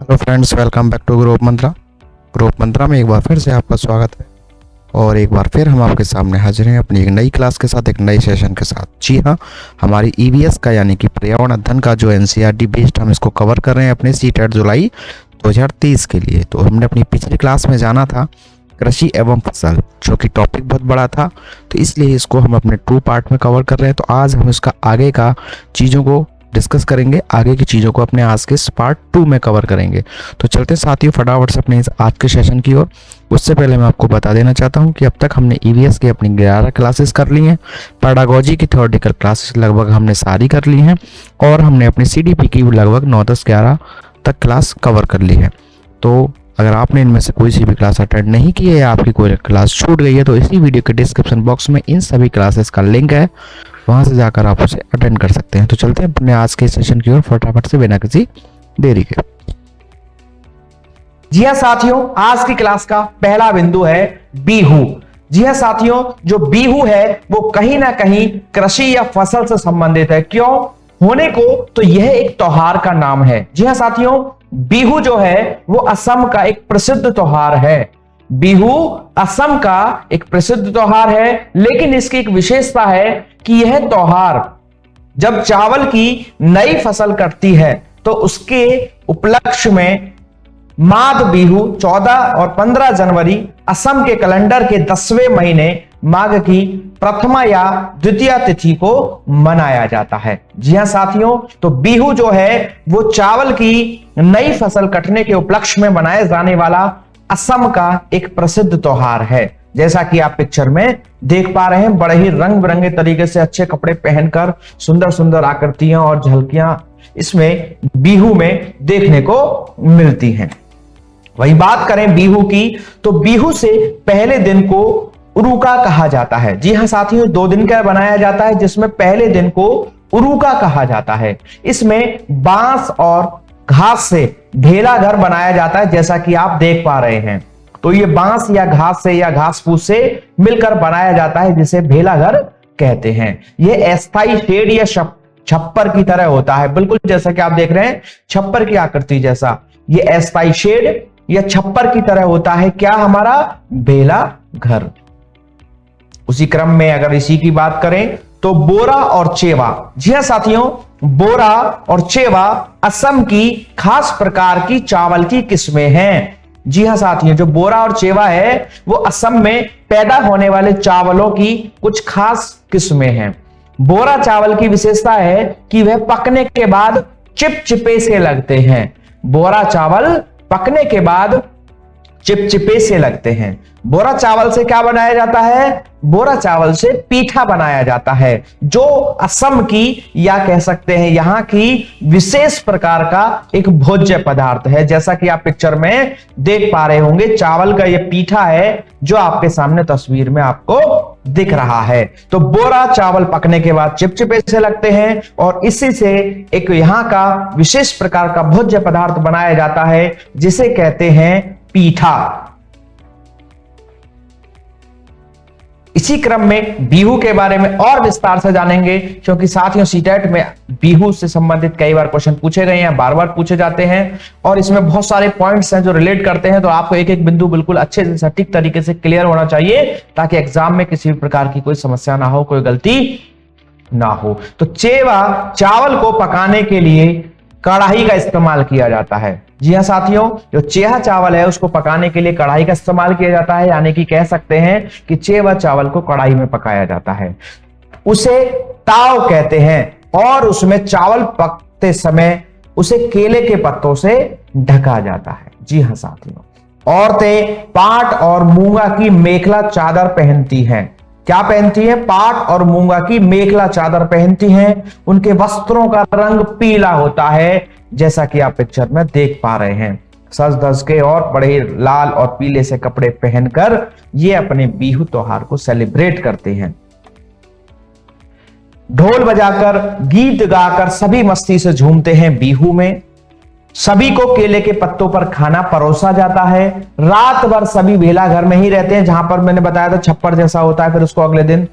Hello friends, welcome back to group Mantra. Group Mantra में एक बार फिर से आपका स्वागत है और एक बार फिर हम आपके सामने हाजिर हैं अपनी एक नई क्लास के साथ, एक नई सेशन के साथ। जी हाँ, हमारी ईवीएस का यानी कि पर्यावरण अध्ययन का जो एनसीईआरटी बेस्ड हम इसको कवर कर रहे हैं अपने सीटेट जुलाई 2023 के लिए। तो हमने अपनी पिछली क्लास में जाना था कृषि एवं फसल, जो कि टॉपिक बहुत बड़ा था, तो इसलिए इसको हम अपने 2 पार्ट में कवर कर रहे हैं। तो आज हम इसका आगे का चीज़ों को डिस्कस करेंगे, आगे की चीज़ों को अपने आज के पार्ट 2 में कवर करेंगे। तो चलते साथियों फटाफट से अपने इस आज के सेशन की ओर। उससे पहले मैं आपको बता देना चाहता हूं कि अब तक हमने ईवीएस की अपनी 11 क्लासेस कर ली हैं। पेडागोजी की थ्योरेटिकल क्लासेस लगभग हमने सारी कर ली हैं और हमने अपनी सीडीपी की लगभग 9, 10, 11 तक क्लास कवर कर ली है। तो अगर आपने इनमें से कोई सी भी क्लास अटेंड नहीं की है या आपकी कोई क्लास छूट गई है तो इसी वीडियो के डिस्क्रिप्शन बॉक्स में इन सभी क्लासेस का लिंक है, वहां से जाकर आप उसे अटेंड कर सकते हैं। तो चलते हैं अपने आज के सेशन की ओर फटाफट से बिना किसी देरी के। जी हाँ साथियों, आज की क्लास का पहला बिंदु है बीहू। जी हाँ साथियों, जो बीहू है वो कहीं ना कहीं कृषि या फसल से संबंधित है। क्यों होने को, तो यह एक त्योहार का नाम है। जी हाँ साथियों, बीहू जो है वो असम का एक प्रसिद्ध त्योहार है। बीहू असम का एक प्रसिद्ध त्योहार है, लेकिन इसकी एक विशेषता है कि यह त्योहार जब चावल की नई फसल कटती है तो उसके उपलक्ष्य में माघ बीहू 14 और 15 जनवरी असम के कैलेंडर के 10वें महीने माघ की प्रथमा या द्वितीय तिथि को मनाया जाता है। जी हां साथियों, तो बीहू जो है वो चावल की नई फसल कटने के उपलक्ष्य में मनाए जाने वाला असम का एक प्रसिद्ध त्योहार है। जैसा कि आप पिक्चर में देख पा रहे हैं, बड़े ही रंग बिरंगे तरीके से अच्छे कपड़े पहनकर सुंदर सुंदर आकृतियां और झलकियां इसमें बीहू में देखने को मिलती हैं। वही बात करें बीहू की, तो बीहू से पहले दिन को उरुका कहा जाता है। जी हां साथियों, 2 दिन का बनाया जाता है, जिसमें पहले दिन को उरुका कहा जाता है। इसमें बांस और घास से ढेला घर बनाया जाता है, जैसा कि आप देख पा रहे हैं। तो ये बांस या घास से या घास फूस से मिलकर बनाया जाता है, जिसे भेला घर कहते हैं। यह अस्थाई शेड या छप्पर की तरह होता है, बिल्कुल जैसा कि आप देख रहे हैं छप्पर की आकृति जैसा। यह अस्थाई शेड या छप्पर की तरह होता है क्या, हमारा भेला घर। उसी क्रम में अगर इसी की बात करें तो बोरा और चेवा। जी हां साथियों, बोरा और चेवा असम की खास प्रकार की चावल की किस्में हैं। जी हां साथियों, जो बोरा और चेवा है वो असम में पैदा होने वाले चावलों की कुछ खास किस्में हैं। बोरा चावल की विशेषता है कि वह पकने के बाद चिपचिपे से लगते हैं। बोरा चावल पकने के बाद चिपचिपे से लगते हैं। बोरा चावल से क्या बनाया जाता है? बोरा चावल से पीठा बनाया जाता है, जो असम की या कह सकते हैं यहां की विशेष प्रकार का एक भोज्य पदार्थ है। जैसा कि आप पिक्चर में देख पा रहे होंगे, चावल का यह पीठा है जो आपके सामने तस्वीर में आपको दिख रहा है। तो बोरा चावल पकने के बाद चिपचिपे से लगते हैं और इसी से एक यहां का विशेष प्रकार का भोज्य पदार्थ बनाया जाता है, जिसे कहते हैं पीठा। इसी क्रम में बीहू के बारे में और विस्तार से जानेंगे, क्योंकि साथियों सीटेट में बीहू से संबंधित कई बार क्वेश्चन पूछे गए हैं, बार बार पूछे जाते हैं और इसमें बहुत सारे पॉइंट्स हैं जो रिलेट करते हैं। तो आपको एक एक बिंदु बिल्कुल अच्छे से सटीक तरीके से क्लियर होना चाहिए, ताकि एग्जाम में किसी भी प्रकार की कोई समस्या ना हो, कोई गलती ना हो। तो चेवा चावल को पकाने के लिए कढ़ाई का इस्तेमाल किया जाता है। जी हां साथियों, जो चेहा चावल है उसको पकाने के लिए कढ़ाई का इस्तेमाल किया जाता है, यानी कि कह सकते हैं कि चेवा चावल को कढ़ाई में पकाया जाता है। उसे ताव कहते हैं और उसमें चावल पकते समय उसे केले के पत्तों से ढका जाता है। जी हां साथियों, औरतें पाट और मूंगा की मेखला चादर पहनती हैं। क्या पहनती है? पाट और मूंगा की मेखला चादर पहनती हैं। उनके वस्त्रों का रंग पीला होता है, जैसा कि आप पिक्चर में देख पा रहे हैं। सज धज के और बड़े लाल और पीले से कपड़े पहनकर ये अपने बीहू त्योहार को सेलिब्रेट करते हैं। ढोल बजाकर गीत गाकर सभी मस्ती से झूमते हैं बीहू में। सभी को केले के पत्तों पर खाना परोसा जाता है। रात भर सभी भेला घर में ही रहते हैं, जहां पर मैंने बताया था छप्पर जैसा होता है। फिर उसको अगले दिन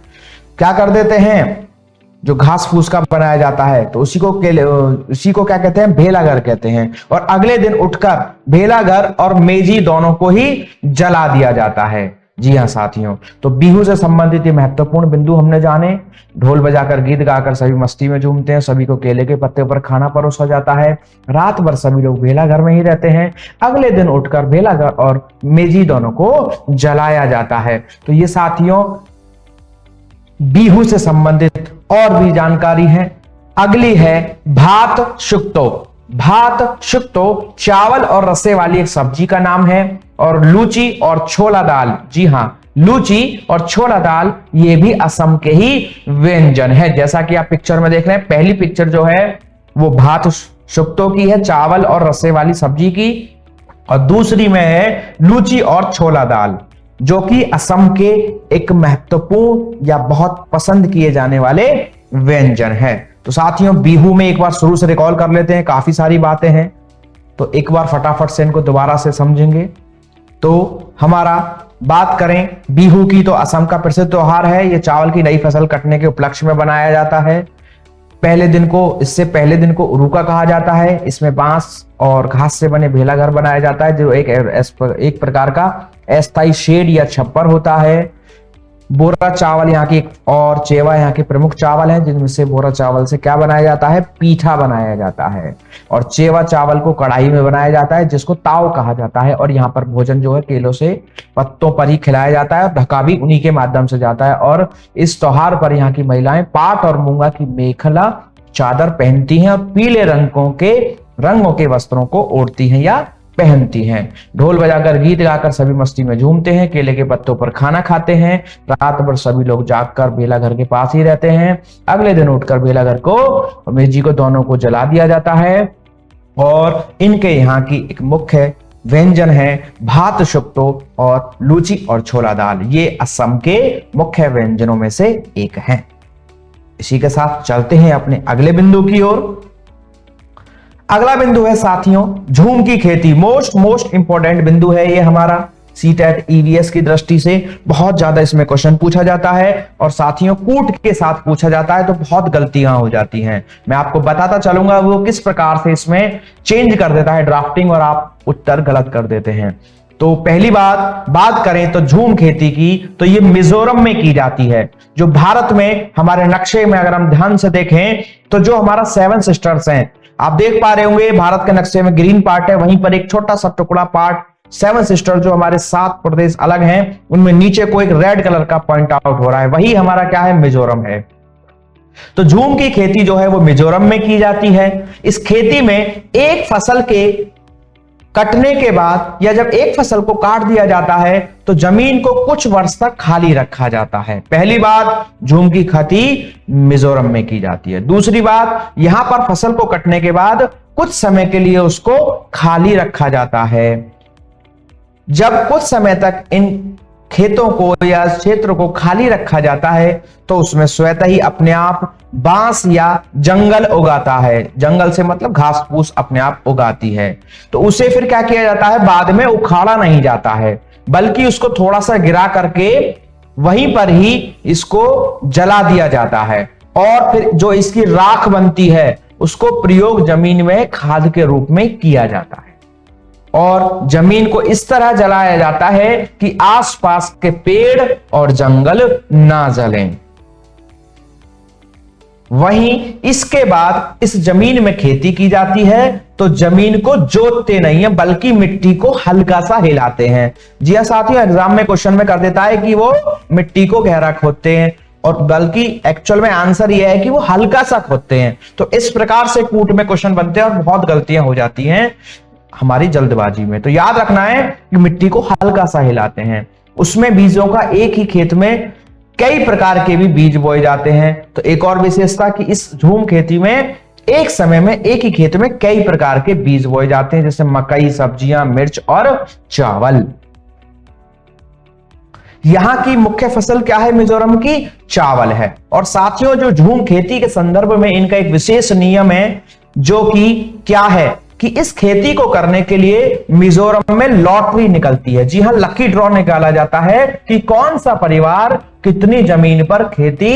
क्या कर देते हैं? जो घास फूस का बनाया जाता है, तो उसी को क्या कहते हैं, भेलाघर कहते हैं। और अगले दिन उठकर भेलाघर और मेजी दोनों को ही जला दिया जाता है। जी हाँ साथियों, तो बिहू से संबंधित ये महत्वपूर्ण बिंदु हमने जाने। ढोल बजाकर गीत गाकर सभी मस्ती में झूमते हैं, सभी को केले के पत्ते पर खाना परोसा जाता है, रात भर सभी लोग भेलाघर में ही रहते हैं। अगले दिन उठकर भेलाघर और मेजी दोनों को जलाया जाता है। तो ये साथियों बिहू से संबंधित और भी जानकारी है। अगली है भात शुक्तो। भात शुक्तो चावल और रसे वाली एक सब्जी का नाम है। और लूची और छोला दाल, जी हां, लूची और छोला दाल ये भी असम के ही व्यंजन है। जैसा कि आप पिक्चर में देख रहे हैं, पहली पिक्चर जो है वो भात शुक्तो की है, चावल और रसे वाली सब्जी की, और दूसरी में है लूची और छोला दाल, जो कि असम के एक महत्वपूर्ण या बहुत पसंद किए जाने वाले व्यंजन है। तो साथियों बिहू में एक बार शुरू से रिकॉल कर लेते हैं, काफी सारी बातें हैं, तो एक बार फटाफट से इनको दोबारा से समझेंगे। तो हमारा बात करें बिहू की, तो असम का प्रसिद्ध त्योहार है। यह चावल की नई फसल कटने के उपलक्ष्य में बनाया जाता है। इससे पहले दिन को उरुका कहा जाता है। इसमें बांस और घास से बने भेलाघर बनाया जाता है, जो एक प्रकार का अस्थायी शेड या छप्पर होता है। बोरा चावल यहाँ की और चेवा यहाँ के प्रमुख चावल हैं, जिनमें से बोरा चावल से क्या बनाया जाता है, पीठा बनाया जाता है। और चेवा चावल को कढ़ाई में बनाया जाता है, जिसको ताव कहा जाता है। और यहाँ पर भोजन जो है केलों से पत्तों पर ही खिलाया जाता है, और ढका भी उन्हीं के माध्यम से जाता है। और इस त्योहार पर यहाँ की महिलाएं पाट और मूंगा की मेखला चादर पहनती हैं, और पीले रंगों के वस्त्रों को ओढ़ती हैं या पहनती हैं। ढोल बजाकर गीत गाकर सभी मस्ती में झूमते हैं, केले के पत्तों पर खाना खाते हैं। रात भर सभी लोग जागकर भेलाघर के पास ही रहते हैं। अगले दिन उठकर भेलाघर को और मेजी को दोनों को जला दिया जाता है। और इनके यहाँ की एक मुख्य व्यंजन है भात शुक्तो और लूची और छोला दाल। ये असम के मुख्य व्यंजनों में से एक है। इसी के साथ चलते हैं अपने अगले बिंदु की ओर। अगला बिंदु है साथियों झूम की खेती। मोस्ट इंपॉर्टेंट बिंदु है ये हमारा। सीटेट ईवीएस की दृष्टि से बहुत ज्यादा इसमें क्वेश्चन पूछा जाता है, और साथियों कूट के साथ पूछा जाता है, तो बहुत गलतियां हो जाती हैं। मैं आपको बताता चलूंगा वो किस प्रकार से इसमें चेंज कर देता है ड्राफ्टिंग, और आप उत्तर गलत कर देते हैं। तो पहली बात करें तो झूम खेती की, तो ये मिजोरम में की जाती है। जो भारत में हमारे नक्शे में अगर हम ध्यान से देखें, तो जो हमारा 7 सिस्टर्स हैं, आप देख पा रहे होंगे भारत के नक्शे में ग्रीन पार्ट है, वहीं पर एक छोटा सा टुकड़ा पार्ट 7 सिस्टर जो हमारे 7 प्रदेश अलग हैं, उनमें नीचे को एक रेड कलर का पॉइंट आउट हो रहा है, वही हमारा क्या है, मिजोरम है। तो झूम की खेती जो है वो मिजोरम में की जाती है। इस खेती में एक फसल के कटने के बाद या जब एक फसल को काट दिया जाता है, तो जमीन को कुछ वर्ष तक खाली रखा जाता है। पहली बात, झूम की खेती मिजोरम में की जाती है। दूसरी बात, यहां पर फसल को कटने के बाद कुछ समय के लिए उसको खाली रखा जाता है। जब कुछ समय तक इन खेतों को या क्षेत्र को खाली रखा जाता है, तो उसमें स्वतः ही अपने आप बांस या जंगल उगाता है। जंगल से मतलब घास फूस अपने आप उगाती है। तो उसे फिर क्या किया जाता है, बाद में उखाड़ा नहीं जाता है, बल्कि उसको थोड़ा सा गिरा करके वहीं पर ही इसको जला दिया जाता है। और फिर जो इसकी राख बनती है, उसको प्रयोग जमीन में खाद के रूप में किया जाता है। और जमीन को इस तरह जलाया जाता है कि आसपास के पेड़ और जंगल ना जलें। वहीं इसके बाद इस जमीन में खेती की जाती है, तो जमीन को जोतते नहीं है, बल्कि मिट्टी को हल्का सा हिलाते हैं। जी हां साथियों, एग्जाम में क्वेश्चन में कर देता है कि वो मिट्टी को गहरा खोदते हैं, और बल्कि एक्चुअल में आंसर यह है कि वो हल्का सा खोदते हैं। तो इस प्रकार से कूट में क्वेश्चन बनते हैं, और बहुत गलतियां हो जाती हैं हमारी जल्दबाजी में। तो याद रखना है कि मिट्टी को हल्का सा हिलाते हैं। उसमें बीजों का एक ही खेत में कई प्रकार के भी बीज बोए जाते हैं। तो एक और विशेषता कि इस झूम खेती में एक समय में एक ही खेत में कई प्रकार के बीज बोए जाते हैं, जैसे मकई, सब्जियां, मिर्च और चावल। यहां की मुख्य फसल क्या है मिजोरम की, चावल है। और साथियों जो झूम खेती के संदर्भ में इनका एक विशेष नियम है, जो कि क्या है कि इस खेती को करने के लिए मिजोरम में लॉटरी निकलती है। जी हां, लकी ड्रॉ निकाला जाता है कि कौन सा परिवार कितनी जमीन पर खेती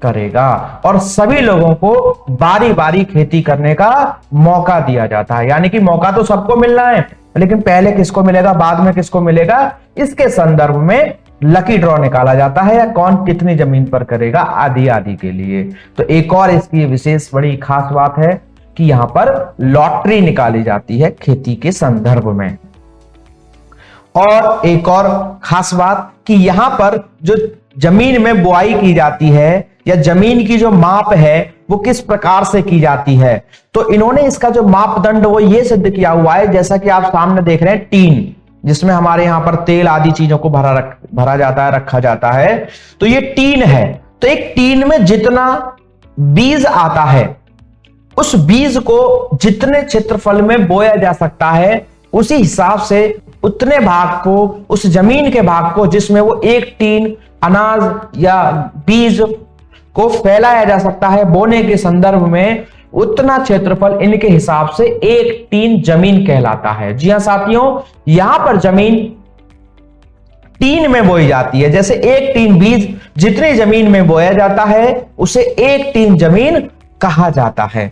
करेगा और सभी लोगों को बारी बारी खेती करने का मौका दिया जाता है। यानी कि मौका तो सबको मिलना है, लेकिन पहले किसको मिलेगा, बाद में किसको मिलेगा, इसके संदर्भ में लकी ड्रॉ निकाला जाता है, या कौन कितनी जमीन पर करेगा आदि आदि के लिए। तो एक और इसकी विशेष बड़ी खास बात है कि यहां पर लॉटरी निकाली जाती है खेती के संदर्भ में। और एक और खास बात कि यहां पर जो जमीन में बुआई की जाती है या जमीन की जो माप है वो किस प्रकार से की जाती है, तो इन्होंने इसका जो मापदंड वो ये सिद्ध किया हुआ है, जैसा कि आप सामने देख रहे हैं टीन, जिसमें हमारे यहां पर तेल आदि चीजों को भरा जाता है, रखा जाता है। तो ये टीन है, तो एक टीन में जितना बीज आता है उस बीज को जितने क्षेत्रफल में बोया जा सकता है उसी हिसाब से उतने भाग को, उस जमीन के भाग को जिसमें वो एक टीन अनाज या बीज को फैलाया जा सकता है बोने के संदर्भ में, उतना क्षेत्रफल इनके हिसाब से एक टीन जमीन कहलाता है। जी हां साथियों, यहां पर जमीन टीन में बोई जाती है। जैसे एक टीन बीज जितनी जमीन में बोया जाता है उसे एक टीन जमीन कहा जाता है।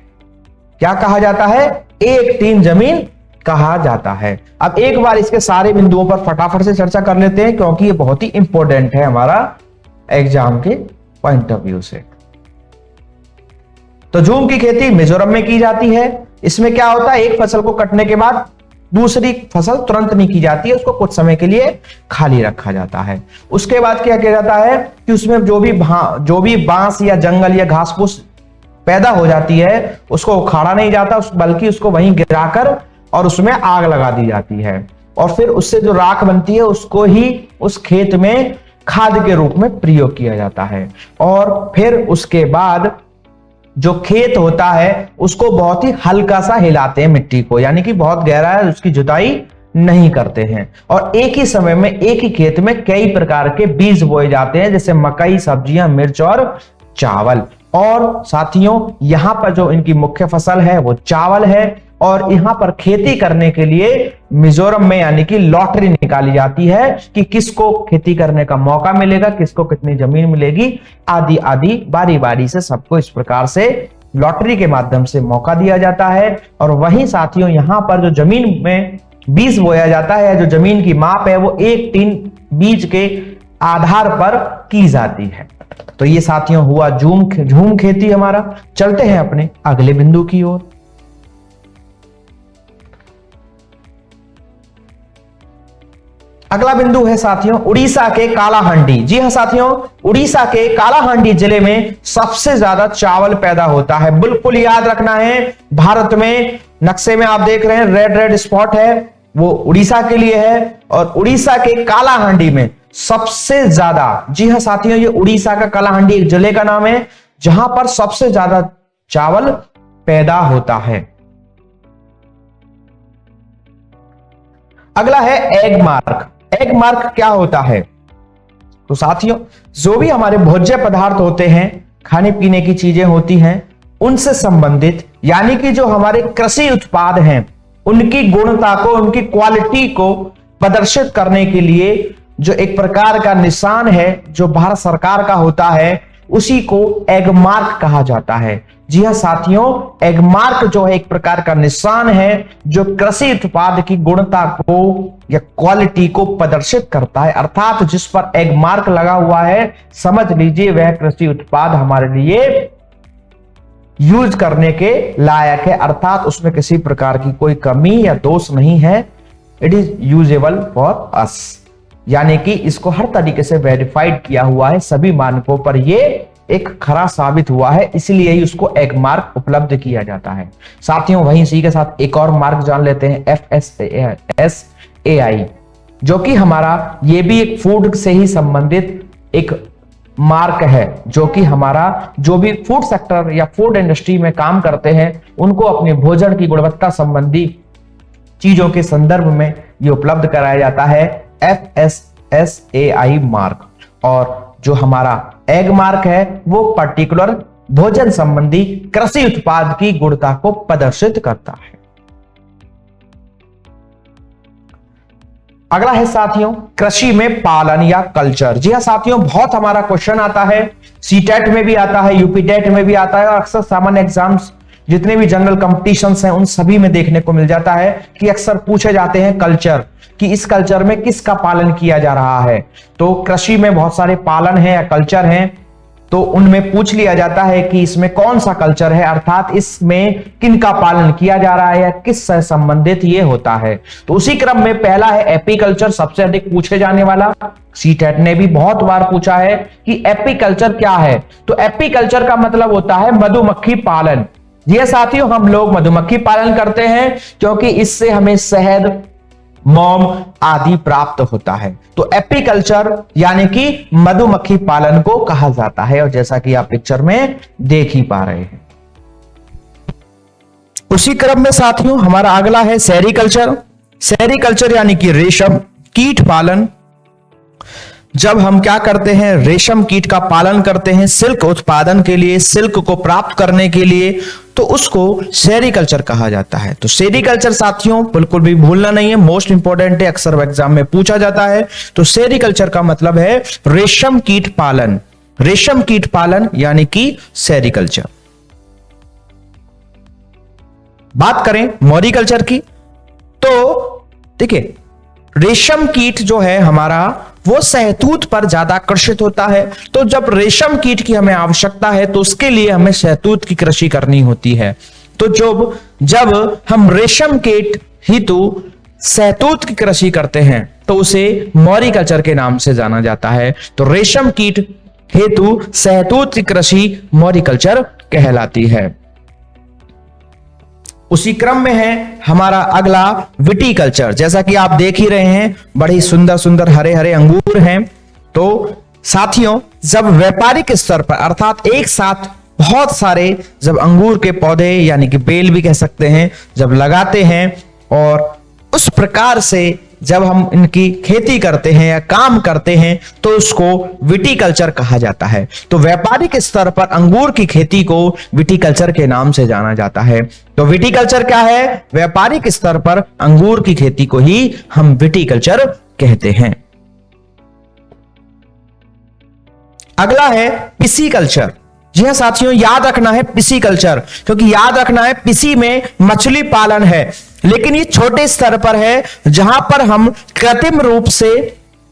क्या कहा जाता है? एक टीन जमीन कहा जाता है। अब एक बार इसके सारे बिंदुओं पर फटाफट से चर्चा कर लेते हैं, क्योंकि ये बहुत ही इंपॉर्टेंट है हमारा एग्जाम के पॉइंट ऑफ व्यू से। तो झूम की खेती मिजोरम में की जाती है। इसमें क्या होता है, एक फसल को कटने के बाद दूसरी फसल तुरंत नहीं की जाती है, उसको कुछ समय के लिए खाली रखा जाता है। उसके बाद क्या किया जाता है कि उसमें जो भी बांस या जंगल या घास फूस पैदा हो जाती है उसको उखाड़ा नहीं जाता, बल्कि उसको वहीं गिराकर और उसमें आग लगा दी जाती है, और फिर उससे जो राख बनती है उसको ही उस खेत में खाद के रूप में प्रयोग किया जाता है। और फिर उसके बाद जो खेत होता है उसको बहुत ही हल्का सा हिलाते हैं मिट्टी को, यानी कि बहुत गहरा है उसकी जुताई नहीं करते हैं, और एक ही समय में एक ही खेत में कई प्रकार के बीज बोए जाते हैं, जैसे मकई, सब्जियां, मिर्च और चावल। और साथियों यहां पर जो इनकी मुख्य फसल है वो चावल है, और यहां पर खेती करने के लिए मिजोरम में यानी कि लॉटरी निकाली जाती है कि किसको खेती करने का मौका मिलेगा, किसको कितनी जमीन मिलेगी, आदि आदि बारी बारी से सबको इस प्रकार से लॉटरी के माध्यम से मौका दिया जाता है। और वहीं साथियों यहां पर जो जमीन में बीज बोया जाता है, जो जमीन की माप है वो एक टीन बीज के आधार पर की जाती है। तो ये साथियों हुआ झूम खेती हमारा। चलते हैं अपने अगले बिंदु की ओर। अगला बिंदु है साथियों उड़ीसा के कालाहांडी। जी हां साथियों, उड़ीसा के कालाहांडी जिले में सबसे ज्यादा चावल पैदा होता है। बिल्कुल याद रखना है, भारत में नक्शे में आप देख रहे हैं रेड रेड स्पॉट है, वो उड़ीसा के लिए है, और उड़ीसा के कालाहांडी में सबसे ज्यादा, जी हां साथियों, ये उड़ीसा का कालाहांडी एक जिले का नाम है जहां पर सबसे ज्यादा चावल पैदा होता है। अगला है एग मार्क। एग मार्क क्या होता है? तो साथियों जो भी हमारे भोज्य पदार्थ होते हैं, खाने पीने की चीजें होती हैं, उनसे संबंधित यानी कि जो हमारे कृषि उत्पाद हैं उनकी गुणवत्ता को, उनकी क्वालिटी को प्रदर्शित करने के लिए जो एक प्रकार का निशान है जो भारत सरकार का होता है उसी को एग मार्क कहा जाता है। जी हां साथियों, एग मार्क जो है एक प्रकार का निशान है जो कृषि उत्पाद की गुणवत्ता को या क्वालिटी को प्रदर्शित करता है, अर्थात जिस पर एग मार्क लगा हुआ है समझ लीजिए वह कृषि उत्पाद हमारे लिए यूज करने के लायक है, अर्थात उसमें किसी प्रकार की कोई कमी या दोष नहीं है। It is usable for us, यानी कि इसको हर तरीके से वेरीफाइड किया हुआ है, सभी मानकों पर ये एक खरा साबित हुआ है, इसलिए ही उसको एग मार्क उपलब्ध किया जाता है। साथियों वहीं इसी के साथ एक और मार्क जान लेते हैं, FSSAI, जो कि हमारा ये भी एक फूड से ही संबंधित एक मार्क है, जो कि हमारा जो भी फूड सेक्टर या फूड इंडस्ट्री में काम करते हैं उनको अपने भोजन की गुणवत्ता संबंधी चीजों के संदर्भ में ये उपलब्ध कराया जाता है, FSSAI मार्क। और जो हमारा एग मार्क है वो पर्टिकुलर भोजन संबंधी कृषि उत्पाद की गुणवत्ता को प्रदर्शित करता है। अगला है साथियों कृषि में पालन या कल्चर। जी हाँ साथियों, बहुत हमारा क्वेश्चन आता है, सीटेट में भी आता है, यूपीटेट में भी आता है, और अक्सर सामान्य एग्जाम्स जितने भी जनरल कंपटीशंस हैं उन सभी में देखने को मिल जाता है कि अक्सर पूछे जाते हैं कल्चर, कि इस कल्चर में किसका पालन किया जा रहा है। तो कृषि में बहुत सारे पालन है या कल्चर हैं, तो उनमें पूछ लिया जाता है कि इसमें कौन सा कल्चर है, अर्थात इसमें किनका पालन किया जा रहा है या किससे संबंधित ये होता है। तो उसी क्रम में पहला है एपीकल्चर, सबसे अधिक पूछे जाने वाला। सीटेट ने भी बहुत बार पूछा है कि एपीकल्चर क्या है। तो एपीकल्चर का मतलब होता है मधुमक्खी पालन। ये साथियों, हम लोग मधुमक्खी पालन करते हैं क्योंकि इससे हमें शहद, मोम आदि प्राप्त होता है। तो एपीकल्चर यानी कि मधुमक्खी पालन को कहा जाता है, और जैसा कि आप पिक्चर में देख ही पा रहे हैं। उसी क्रम में साथियों हमारा अगला है सेरीकल्चर। सेरीकल्चर यानी कि रेशम कीट पालन। जब हम क्या करते हैं, रेशम कीट का पालन करते हैं सिल्क उत्पादन के लिए, सिल्क को प्राप्त करने के लिए, तो उसको सेरीकल्चर कहा जाता है। तो सेरीकल्चर साथियों बिल्कुल भी भूलना नहीं है, मोस्ट इंपॉर्टेंट है, अक्सर एग्जाम में पूछा जाता है। तो सेरीकल्चर का मतलब है रेशम कीट पालन, रेशम कीट पालन यानी कि सेरीकल्चर। बात करें मॉरिकल्चर की, तो देखिए रेशम कीट जो है हमारा वो शहतूत पर ज्यादा आकर्षित होता है। तो जब रेशम कीट की हमें आवश्यकता है तो उसके लिए हमें शहतूत की कृषि करनी होती है। तो जब हम रेशम कीट हेतु शहतूत की कृषि करते हैं तो उसे मॉरिकल्चर के नाम से जाना जाता है। तो रेशम कीट हेतु शहतूत की कृषि मॉरिकल्चर कहलाती है। उसी क्रम में है हमारा अगला विटीकल्चर। जैसा कि आप देख ही रहे हैं, बड़े सुंदर सुंदर हरे हरे अंगूर हैं। तो साथियों जब व्यापारिक स्तर पर अर्थात एक साथ बहुत सारे जब अंगूर के पौधे यानी कि बेल भी कह सकते हैं जब लगाते हैं, और उस प्रकार से जब हम इनकी खेती करते हैं या काम करते हैं तो उसको विटीकल्चर कहा जाता है। तो व्यापारिक स्तर पर अंगूर की खेती को विटीकल्चर के नाम से जाना जाता है। तो विटीकल्चर क्या है? व्यापारिक स्तर पर अंगूर की खेती को ही हम विटीकल्चर कहते हैं। अगला है पिसीकल्चर। जी हां साथियों, याद रखना है पिसीकल्चर, क्योंकि याद रखना है पिसी में मछली पालन है, लेकिन ये छोटे स्तर पर है जहां पर हम कृत्रिम रूप से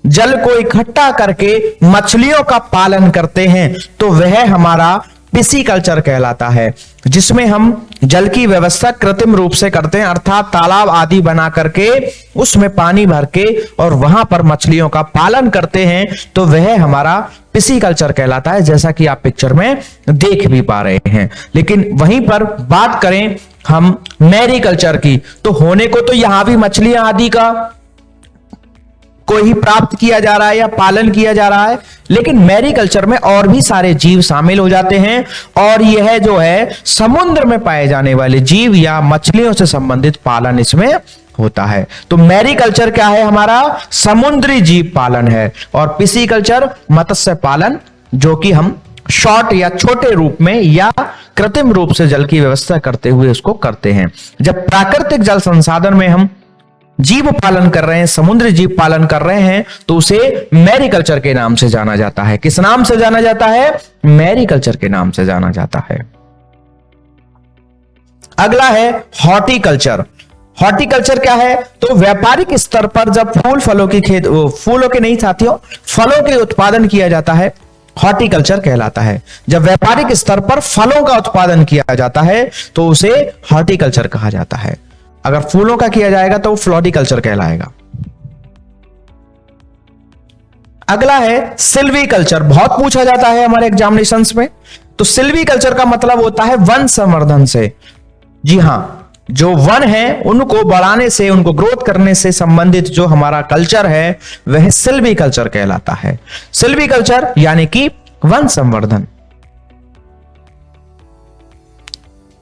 जल को इकट्ठा करके मछलियों का पालन करते हैं। तो वह हमारा पिसीकल्चर कहलाता है, जिसमें हम जल की व्यवस्था कृत्रिम रूप से करते हैं, अर्थात तालाब आदि बना करके उसमें पानी भर के और वहां पर मछलियों का पालन करते हैं। तो वह हमारा पिसीकल्चर कहलाता है, जैसा कि आप पिक्चर में देख भी पा रहे हैं। लेकिन वहीं पर बात करें हम मैरीकल्चर की, तो होने को तो यहां भी मछलियां आदि का को ही प्राप्त किया जा रहा है या पालन किया जा रहा है, लेकिन मैरीकल्चर में और भी सारे जीव शामिल हो जाते हैं, और यह जो है समुद्र में पाए जाने वाले जीव या मछलियों से संबंधित पालन इसमें होता है। तो मैरीकल्चर क्या है? हमारा समुद्री जीव पालन है, और पिसीकल्चर मत्स्य पालन, जो कि हम शॉर्ट या छोटे रूप में या कृत्रिम रूप से जल की व्यवस्था करते हुए उसको करते हैं। जब प्राकृतिक जल संसाधन में हम जीव पालन कर रहे हैं, समुद्री जीव पालन कर रहे हैं, तो उसे मैरीकल्चर के नाम से जाना जाता है। किस नाम से जाना जाता है? मैरीकल्चर के नाम से जाना जाता है। अगला है हॉर्टिकल्चर। हॉर्टिकल्चर क्या है? तो व्यापारिक स्तर पर जब फूलों के नहीं साथियों, फलों के उत्पादन किया जाता है, हॉर्टिकल्चर कहलाता है। जब व्यापारिक स्तर पर फलों का उत्पादन किया जाता है तो उसे हॉर्टिकल्चर कहा जाता है। अगर फूलों का किया जाएगा तो फ्लोरिकल्चर कहलाएगा। अगला है सिल्वीकल्चर। बहुत पूछा जाता है हमारे एग्जामिनेशंस में। तो सिल्वीकल्चर का मतलब होता है वन संवर्धन से। जी हां, जो वन है उनको बढ़ाने से, उनको ग्रोथ करने से संबंधित जो हमारा कल्चर है वह सिल्वीकल्चर कहलाता है। सिल्वीकल्चर यानी कि वन संवर्धन।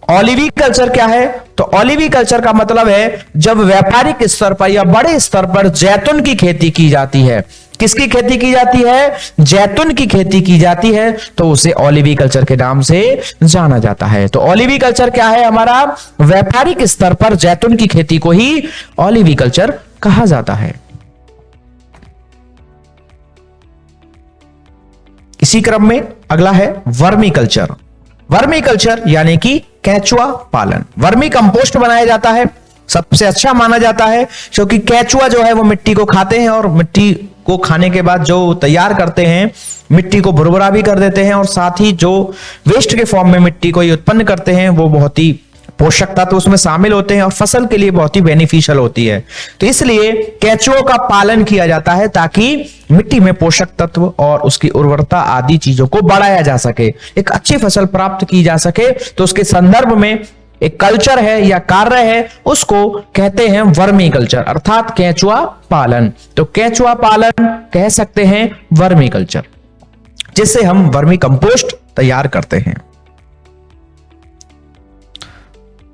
ऑलिविकल्चर क्या है? तो ऑलिविकल्चर का मतलब है जब व्यापारिक स्तर पर या बड़े स्तर पर जैतून की खेती की जाती है। किसकी खेती की जाती है? जैतून की खेती की जाती है, तो उसे ऑलिविकल्चर के नाम से जाना जाता है। तो ऑलिविकल्चर क्या है? हमारा व्यापारिक स्तर पर जैतून की खेती को ही ऑलिविकल्चर कहा जाता है। इसी क्रम में अगला है वर्मी कल्चर। वर्मी कल्चर यानी कि केंचुआ पालन। वर्मी कंपोस्ट बनाया जाता है, सबसे अच्छा माना जाता है क्योंकि केंचुआ जो है वो मिट्टी को खाते हैं और मिट्टी को खाने के बाद जो तैयार करते हैं मिट्टी को भुरभुरा भी कर देते हैं और साथ ही जो वेस्ट के फॉर्म में मिट्टी को ये उत्पन्न करते हैं वो बहुत ही पोषक तत्व उसमें शामिल होते हैं और फसल के लिए बहुत ही बेनिफिशियल होती है। तो इसलिए केंचुओं का पालन किया जाता है ताकि मिट्टी में पोषक तत्व और उसकी उर्वरता आदि चीजों को बढ़ाया जा सके, एक अच्छी फसल प्राप्त की जा सके। तो उसके संदर्भ में एक कल्चर है या कार्य है, उसको कहते हैं वर्मी कल्चर अर्थात केंचुआ पालन। तो केंचुआ पालन कह सकते हैं वर्मी कल्चर, जिससे हम वर्मी कंपोस्ट तैयार करते हैं।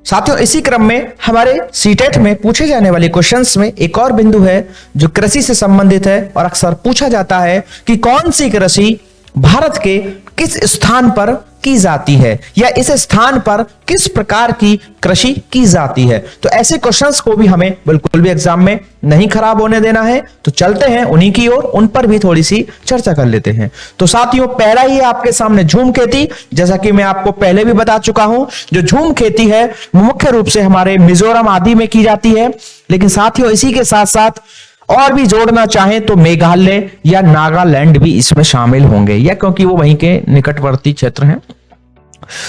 साथियों, इसी क्रम में हमारे सीटेट में पूछे जाने वाले क्वेश्चंस में एक और बिंदु है जो कृषि से संबंधित है और अक्सर पूछा जाता है कि कौन सी कृषि भारत के किस स्थान पर की जाती है या इस स्थान पर किस प्रकार की कृषि की जाती है। तो ऐसे क्वेश्चंस को भी हमें बिल्कुल भी एग्जाम में नहीं खराब होने देना है। तो चलते हैं उन्हीं की ओर, उन पर भी थोड़ी सी चर्चा कर लेते हैं। तो साथियों, पहला ही आपके सामने झूम खेती। जैसा कि मैं आपको पहले भी बता चुका हूं, जो झूम खेती है वो मुख्य रूप से हमारे मिजोरम आदि में की जाती है, लेकिन साथियों इसी के साथ साथ और भी जोड़ना चाहें तो मेघालय या नागालैंड भी इसमें शामिल होंगे, या क्योंकि वो वहीं के निकटवर्ती क्षेत्र हैं।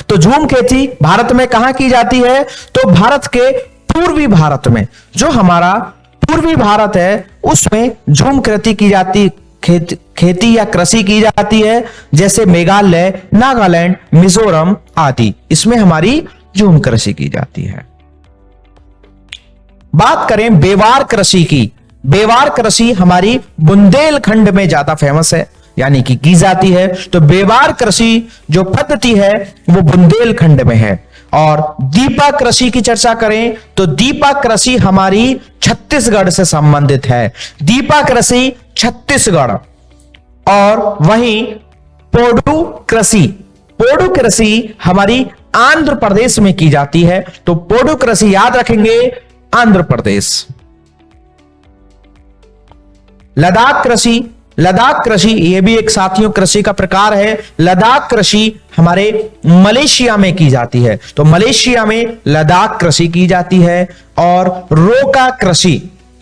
तो झूम खेती भारत में कहां की जाती है? तो भारत के पूर्वी भारत में, जो हमारा पूर्वी भारत है उसमें झूम खेती की जाती, खेती या कृषि की जाती है, जैसे मेघालय, नागालैंड, मिजोरम आदि, इसमें हमारी झूम कृषि की जाती है। बात करें बेवार कृषि की, बेवार कृषि हमारी बुंदेलखंड में ज्यादा फेमस है, यानी कि की जाती है। तो बेवार कृषि जो पद्धति है वो बुंदेलखंड में है। और दीपा कृषि की चर्चा करें तो दीपा कृषि हमारी छत्तीसगढ़ से संबंधित है। दीपा कृषि छत्तीसगढ़। और वहीं पोडू कृषि, पोडू कृषि हमारी आंध्र प्रदेश में की जाती है। तो पोडू कृषि याद रखेंगे, आंध्र प्रदेश। लद्दाख कृषि, लद्दाख कृषि ये भी एक साथियों कृषि का प्रकार है। लद्दाख कृषि हमारे मलेशिया में की जाती है। तो मलेशिया में लद्दाख कृषि की जाती है। और रोका कृषि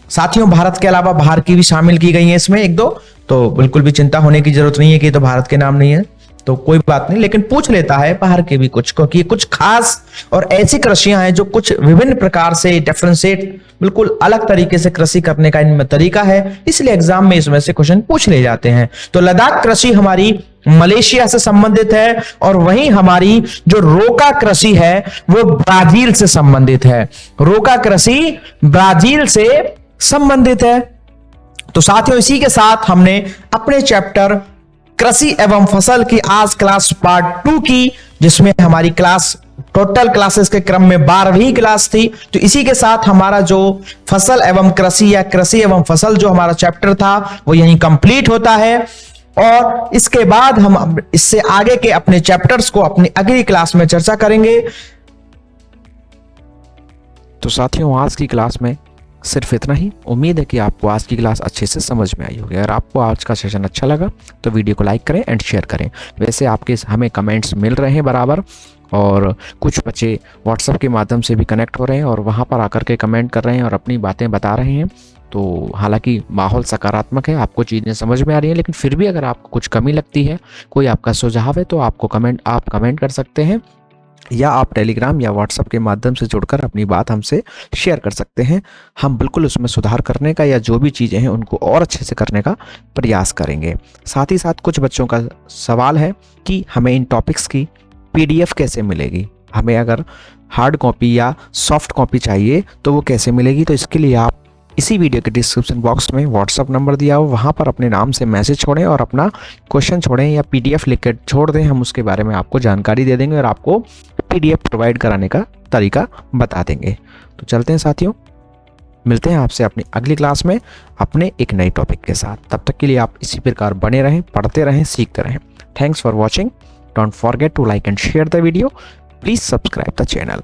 साथियों भारत के अलावा बाहर की भी शामिल की गई है इसमें एक दो, तो बिल्कुल भी चिंता होने की जरूरत नहीं है कि तो भारत के नाम नहीं है, तो कोई बात नहीं, लेकिन पूछ लेता है बाहर के भी कुछ, क्योंकि कुछ खास और ऐसी कृषियां हैं जो कुछ विभिन्न प्रकार से डिफरेंशिएट बिल्कुल अलग तरीके से कृषि करने का इनमें तरीका है, इसलिए एग्जाम में इसमें से क्वेश्चन पूछ ले जाते हैं। तो लद्दाख कृषि हमारी मलेशिया से संबंधित है। और वहीं हमारी जो रोका कृषि है वो ब्राजील से संबंधित है। रोका कृषि ब्राजील से संबंधित है। तो साथियों इसी के साथ हमने अपने चैप्टर कृषि एवं फसल की आज क्लास पार्ट 2 की, जिसमें हमारी क्लास टोटल क्लासेस के क्रम में 12वीं क्लास थी। तो इसी के साथ हमारा जो फसल एवं कृषि या कृषि एवं फसल जो हमारा चैप्टर था वो यहीं कंप्लीट होता है। और इसके बाद हम इससे आगे के अपने चैप्टर्स को अपनी अगली क्लास में चर्चा करेंगे। तो साथियों आज की क्लास में सिर्फ इतना ही। उम्मीद है कि आपको आज की क्लास अच्छे से समझ में आई होगी। अगर आपको आज का सेशन अच्छा लगा तो वीडियो को लाइक करें एंड शेयर करें। वैसे आपके हमें कमेंट्स मिल रहे हैं बराबर, और कुछ बच्चे व्हाट्सएप के माध्यम से भी कनेक्ट हो रहे हैं और वहाँ पर आकर के कमेंट कर रहे हैं और अपनी बातें बता रहे हैं। तो हालांकि माहौल सकारात्मक है, आपको चीज़ें समझ में आ रही हैं, लेकिन फिर भी अगर आपको कुछ कमी लगती है, कोई आपका सुझाव है, तो आपको आप कमेंट कर सकते हैं, या आप टेलीग्राम या व्हाट्सएप के माध्यम से जुड़कर अपनी बात हमसे शेयर कर सकते हैं। हम बिल्कुल उसमें सुधार करने का या जो भी चीज़ें हैं उनको और अच्छे से करने का प्रयास करेंगे। साथ ही साथ कुछ बच्चों का सवाल है कि हमें इन टॉपिक्स की PDF कैसे मिलेगी, हमें अगर हार्ड कॉपी या सॉफ्ट कॉपी चाहिए तो वो कैसे मिलेगी। तो इसके लिए आप इसी वीडियो के डिस्क्रिप्शन बॉक्स में व्हाट्सअप नंबर दिया हो, वहाँ पर अपने नाम से मैसेज छोड़ें और अपना क्वेश्चन छोड़ें या PDF लिख कर छोड़ दें। हम उसके बारे में आपको जानकारी दे देंगे और आपको PDF प्रोवाइड कराने का तरीका बता देंगे। तो चलते हैं साथियों, मिलते हैं आपसे अपनी अगली क्लास में अपने एक नए टॉपिक के साथ। तब तक के लिए आप इसी प्रकार बने रहें, पढ़ते रहें, सीखते रहें। Thanks for watching. Don't forget to like and share the video. Please subscribe the channel.